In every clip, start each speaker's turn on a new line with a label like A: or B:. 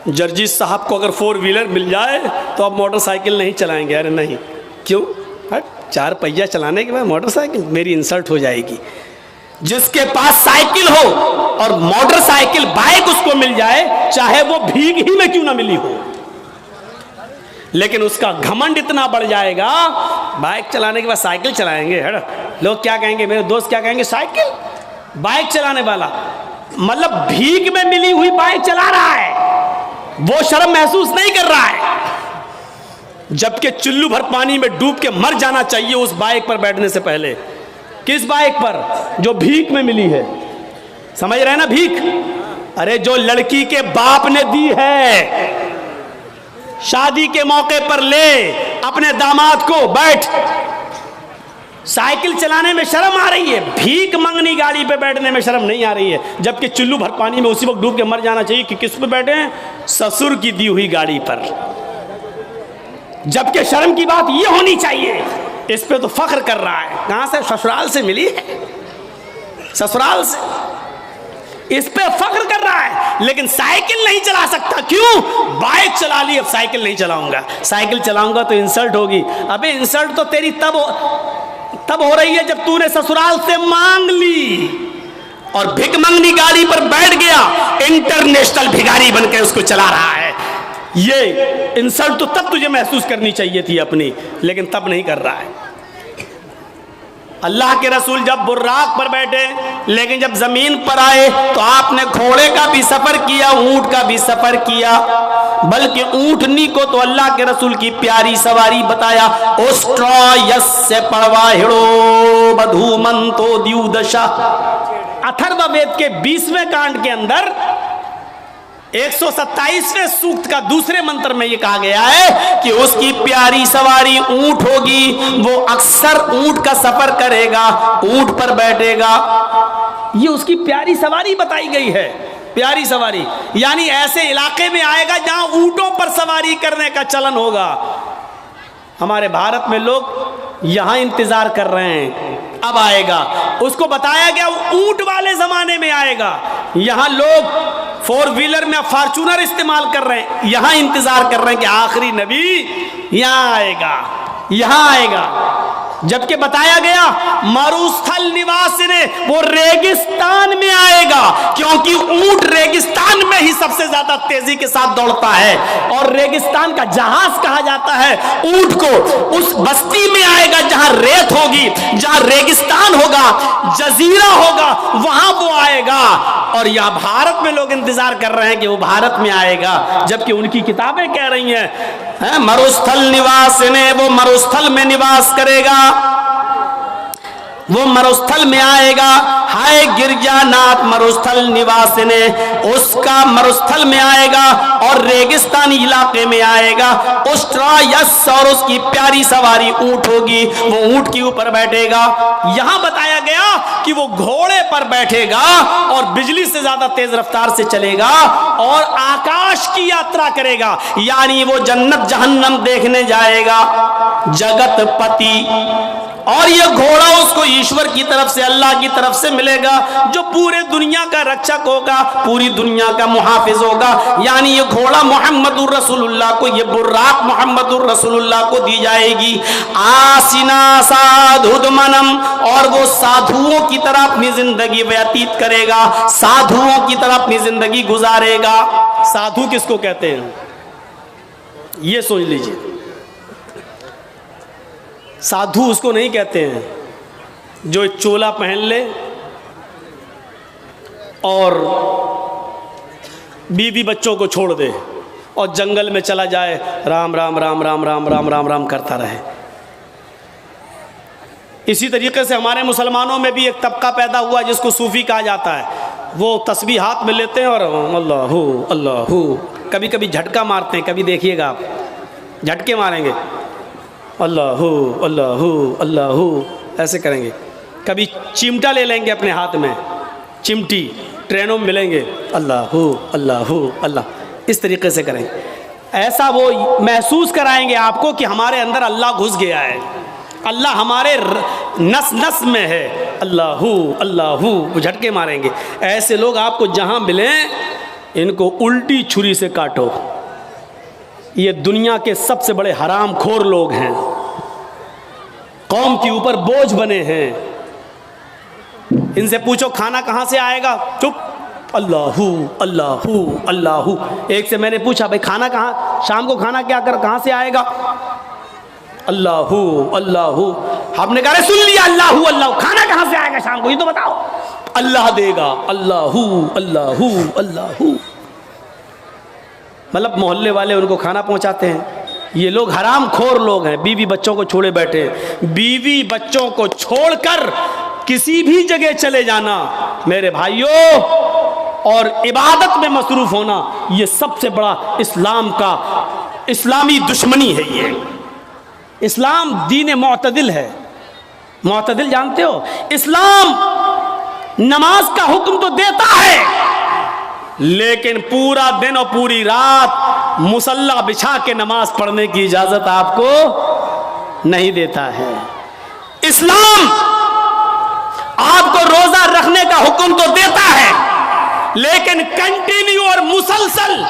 A: جرجیت صاحب کو اگر 4 ویلر مل جائے تو اب موٹر سائیکل نہیں چلائیں گے. ارے نہیں, کیوں؟ 4 پہیہ چلانے کے بعد موٹر سائیکل, میری انسلٹ ہو جائے گی. جس کے پاس سائیکل ہو اور موٹر سائیکل بائک اس کو مل جائے, چاہے وہ بھیگ ہی میں کیوں نہ ملی ہو, لیکن اس کا گھمنڈ اتنا بڑھ جائے گا, بائک چلانے کے بعد سائیکل چلائیں گے. لوگ کیا کہیں گے, میرے دوست کیا کہیں گے, سائیکل بائک چلانے والا, مطلب بھیک میں ملی ہوئی بائک چلا رہا ہے, وہ شرم محسوس نہیں کر رہا ہے, جبکہ چلو بھر پانی میں ڈوب کے مر جانا چاہیے اس بائک پر بیٹھنے سے پہلے. کس بائک پر؟ جو بھیک میں ملی ہے. سمجھ رہے ہیں نا بھیک؟ ارے جو لڑکی کے باپ نے دی ہے, شادی کے موقع پر لے اپنے داماد کو, بیٹھ. سائیکل چلانے میں شرم آ رہی ہے, بھیک منگنی گاڑی پہ بیٹھنے میں شرم نہیں آ رہی ہے, جبکہ چلو بھر پانی میں اسی وقت ڈوب کے مر جانا چاہیے کہ کس پہ بیٹھے ہیں, سسر کی دی ہوئی گاڑی پر. جبکہ شرم کی بات یہ ہونی چاہیے, اس پہ تو فخر کر رہا ہے. کہاں سے؟ سسرال سے ملی ہے, سسرال سے, اس پہ فخر کر رہا ہے. لیکن سائیکل نہیں چلا سکتا, کیوں؟ بائک چلا لی, اب سائیکل نہیں چلاؤں گا. سائیکل چلاؤں گا تو انسلٹ ہوگی. ابے انسلٹ تو تیری تب ہو رہی ہے جب تو نے سسرال سے مانگ لی اور بھک منگنی گاڑی پر بیٹھ گیا, انٹرنیشنل بھکاری بن کے اس کو چلا رہا ہے. یہ انسلٹ تو تب تجھے محسوس کرنی چاہیے تھی اپنی, لیکن تب نہیں کر رہا ہے. اللہ کے رسول جب براق پر بیٹھے, لیکن جب زمین پر آئے تو آپ نے گھوڑے کا بھی سفر کیا, اونٹ کا بھی سفر کیا, بلکہ اونٹنی کو تو اللہ کے رسول کی پیاری سواری بتایا. اوسٹرا یس سے پڑوا ہڑو بدھو منتو دیو دشا. اتھرو وید کے 20ویں کانڈ کے اندر 127ویں سوکت کا دوسرے منتر میں یہ کہا گیا ہے کہ اس کی پیاری سواری اونٹ ہوگی, وہ اکثر اونٹ کا سفر کرے گا, اونٹ پر بیٹھے گا. یہ اس کی پیاری سواری بتائی گئی ہے. پیاری سواری یعنی ایسے علاقے میں آئے گا جہاں اونٹوں پر سواری کرنے کا چلن ہوگا. ہمارے بھارت میں لوگ یہاں انتظار کر رہے ہیں, اب آئے گا. اس کو بتایا گیا اونٹ والے زمانے میں آئے گا. یہاں لوگ 4 ویلر میں فارچونر استعمال کر رہے ہیں, یہاں انتظار کر رہے ہیں کہ آخری نبی یہاں آئے گا, یہاں آئے گا. جبکہ بتایا گیا مروستھل نواس نے, وہ ریگستان میں آئے گا, کیونکہ اونٹ ریگستان میں ہی سب سے زیادہ تیزی کے ساتھ دوڑتا ہے, اور ریگستان کا جہاز کہا جاتا ہے اونٹ کو. اس بستی میں آئے گا جہاں ریت ہوگی, جہاں ریگستان ہوگا, جزیرہ ہوگا, وہاں وہ آئے گا. اور یہاں بھارت میں لوگ انتظار کر رہے ہیں کہ وہ بھارت میں آئے گا, جبکہ ان کی کتابیں کہہ رہی ہیں مروستھل نواس نے, وہ مروستھل میں نواس کرے گا, وہ مروستھل میں آئے گا. ہائے گرجا ناتھ مروستھل نواس نے, اس کا مروستھل میں آئے گا اور ریگستانی علاقے میں آئے گا. اسٹرا یس, اور اس کی پیاری سواری اونٹ ہوگی, وہ اونٹ کے اوپر بیٹھے گا. یہاں بتایا گیا کہ وہ گھوڑے پر بیٹھے گا اور بجلی سے زیادہ تیز رفتار سے چلے گا اور آکاش کی یاترا کرے گا, یعنی وہ جنت جہنم دیکھنے جائے گا. جگت پتی, اور یہ گھوڑا اس کو ایشور کی طرف سے, اللہ کی طرف سے ملے گا, جو پورے دنیا کا رکشک ہوگا, پوری دنیا کا محافظ ہوگا. یعنی یہ گھوڑا محمد الرسول اللہ کو, یہ براق محمد الرسول اللہ کو دی جائے گی. آسنا سادھودمنم, اور وہ سادھوؤں کی طرح اپنی زندگی ویتیت کرے گا, سادھوؤں کی طرح اپنی زندگی گزارے گا. سادھو کس کو کہتے ہیں یہ سوچ لیجئے. سادھو اس کو نہیں کہتے ہیں جو چولا پہن لے اور بیوی بچوں کو چھوڑ دے اور جنگل میں چلا جائے, رام رام رام رام رام رام رام رام کرتا رہے. اسی طریقے سے ہمارے مسلمانوں میں بھی ایک طبقہ پیدا ہوا جس کو صوفی کہا جاتا ہے. وہ تسبیح ہاتھ میں لیتے ہیں اور اللہ ہو اللہ ہو, کبھی کبھی جھٹکا مارتے ہیں, کبھی دیکھیے گا آپ جھٹکے ماریں گے, اللہ ہو اللہ ہو اللہ ہو ایسے کریں گے. کبھی چمٹا لے لیں گے اپنے ہاتھ میں, چمٹی ٹرینوں میں ملیں گے, اللہ ہو اللہ ہو اللہ, اس طریقے سے کریں. ایسا وہ محسوس کرائیں گے آپ کو کہ ہمارے اندر اللہ گھس گیا ہے, اللہ ہمارے نس نس میں ہے, اللہ ہو اللہ ہو, وہ جھٹکے ماریں گے. ایسے لوگ آپ کو جہاں ملیں ان کو الٹی چھری سے کاٹو. یہ دنیا کے سب سے بڑے حرام خور لوگ ہیں, قوم کے اوپر بوجھ بنے ہیں. ان سے پوچھو کھانا کہاں سے آئے گا, چپ, اللہ اللہ اللہ. ایک سے میں نے پوچھا بھائی کھانا کہاں, شام کو کھانا کہاں سے آئے گا, اللہ اللہ. ہم نے کہا سن لیا اللہ اللہ, کھانا کہاں سے آئے گا شام کو یہ تو بتاؤ. اللہ دے گا, اللہ اللہ اللہ. مطلب محلے والے ان کو کھانا پہنچاتے ہیں. یہ لوگ حرام خور لوگ ہیں, بیوی بچوں کو چھوڑے بیٹھے. بیوی بچوں کو چھوڑ کر کسی بھی جگہ چلے جانا میرے بھائیوں, اور عبادت میں مصروف ہونا, یہ سب سے بڑا اسلامی دشمنی ہے. یہ اسلام دین معتدل ہے. معتدل جانتے ہو, اسلام نماز کا حکم تو دیتا ہے لیکن پورا دن اور پوری رات مصلی بچھا کے نماز پڑھنے کی اجازت آپ کو نہیں دیتا ہے. اسلام آپ کو روزہ رکھنے کا حکم تو دیتا ہے لیکن کنٹینیو اور مسلسل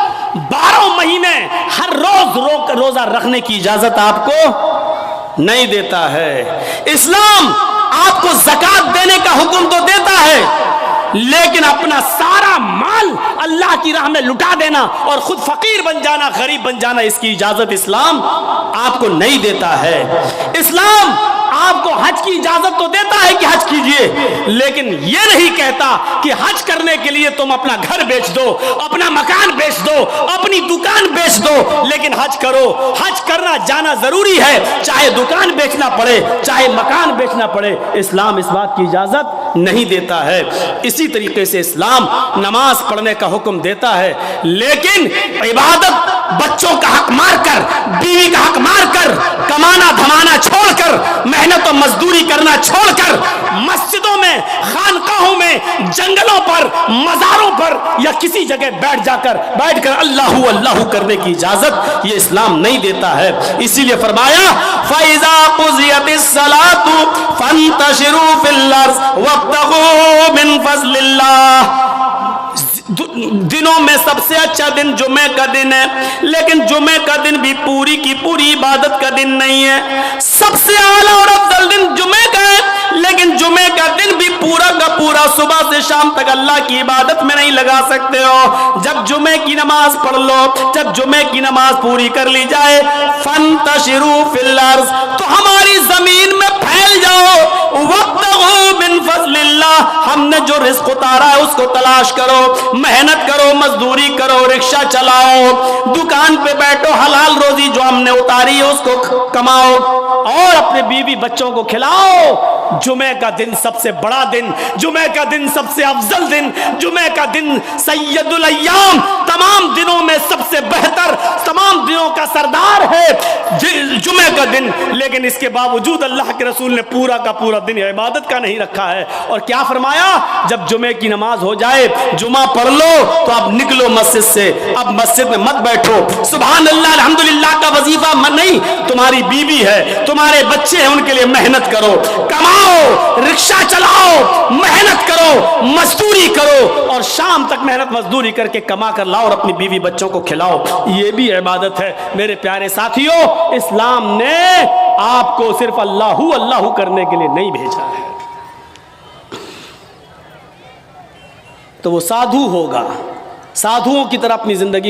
A: 12 مہینے ہر روز روزہ رکھنے کی اجازت آپ کو نہیں دیتا ہے. اسلام آپ کو زکوٰۃ دینے کا حکم تو دیتا ہے لیکن اپنا سارا مال اللہ کی راہ میں لٹا دینا اور خود فقیر بن جانا, غریب بن جانا, اس کی اجازت اسلام آپ کو نہیں دیتا ہے. اسلام آپ کو حج کی اجازت تو دیتا ہے کہ حج کیجئے, لیکن یہ نہیں کہتا کہ حج کرنے کے لیے تم اپنا گھر بیچ دو, اپنا مکان بیچ دو, اپنی دکان بیچ دو, لیکن حج کرو. حج کرنا جانا ضروری ہے, چاہے دکان بیچنا پڑے چاہے مکان بیچنا پڑے. اسلام اس بات کی اجازت نہیں دیتا ہے. اسی طریقے سے اسلام نماز پڑھنے کا حکم دیتا ہے لیکن عبادت بچوں کا حق مار کر, بیوی کا حق مار کر, کمانا دھمانا چھوڑ کر, محنت و مزدوری کرنا چھوڑ کر مسجدوں میں, خانقاہوں میں, جنگلوں پر, مزاروں پر یا کسی جگہ بیٹھ کر اللہ اللہ کرنے کی اجازت یہ اسلام نہیں دیتا ہے. اسی لیے فرمایا فَإِذَا قُضِيَتِ الصَّلَاةُ فَانْتَشِرُوا فِي الْأَرْضِ وَابْتَغُوا مِنْ فَضْلِ اللَّهِ. دنوں میں سب سے اچھا دن جمعہ کا دن ہے لیکن جمعہ کا دن بھی پوری کی پوری عبادت کا دن نہیں ہے. سب سے اعلیٰ اور افضل دن جمعہ کا ہے لیکن جمعہ کا دن بھی پورا کا پورا صبح سے شام تک اللہ کی عبادت میں نہیں لگا سکتے ہو. جب جمعہ کی نماز پڑھ لو, جب جمعہ کی نماز پوری کر لی جائے, فَانْتَشِرُوا فِي الْأَرْضِ, تو ہماری زمین میں پھیل جاؤ. وَابْتَغُوا مِنْ فَضْلِ اللَّهِ, ہم نے جو رزق اتارا ہے اس کو تلاش کرو, محنت کرو, مزدوری کرو, رکشہ چلاؤ, دکان پہ بیٹھو, حلال روزی جو ہم نے اتاری ہے اس کو کماؤ اور اپنے بیوی بچوں کو کھلاؤ. جمعہ کا دن سب سے بڑا دن, جمعہ کا دن سب سے افضل دن, جمعہ کا دن سید الایام, تمام دنوں میں سب سے بہتر, تمام دنوں کا سردار ہے جمعہ کا دن. لیکن اس کے باوجود اللہ کے رسول نے پورا کا پورا دن عبادت کا نہیں رکھا ہے. اور کیا فرمایا, جب جمعہ کی نماز ہو جائے, جمعہ پڑھ لو تو اب نکلو مسجد سے, اب مسجد میں مت بیٹھو. سبحان اللہ الحمدللہ کا وظیفہ نہیں, تمہاری بیوی ہے, تمہارے بچے ہیں, ان کے لیے محنت کرو, کماؤ, رکشہ چلاؤ, محنت کرو, مزدوری کرو اور شام تک محنت مزدوری کر کے کما کر لاؤ اور اپنی بیوی بچوں کو کھلاؤ. یہ بھی عبادت ہے. میرے پیارے ساتھیوں, اسلام نے آپ کو صرف اللہ اللہ کرنے کے لیے نہیں بھیجا ہے. تو وہ سادھو ہوگا, سادھوؤں کی طرح اپنی زندگی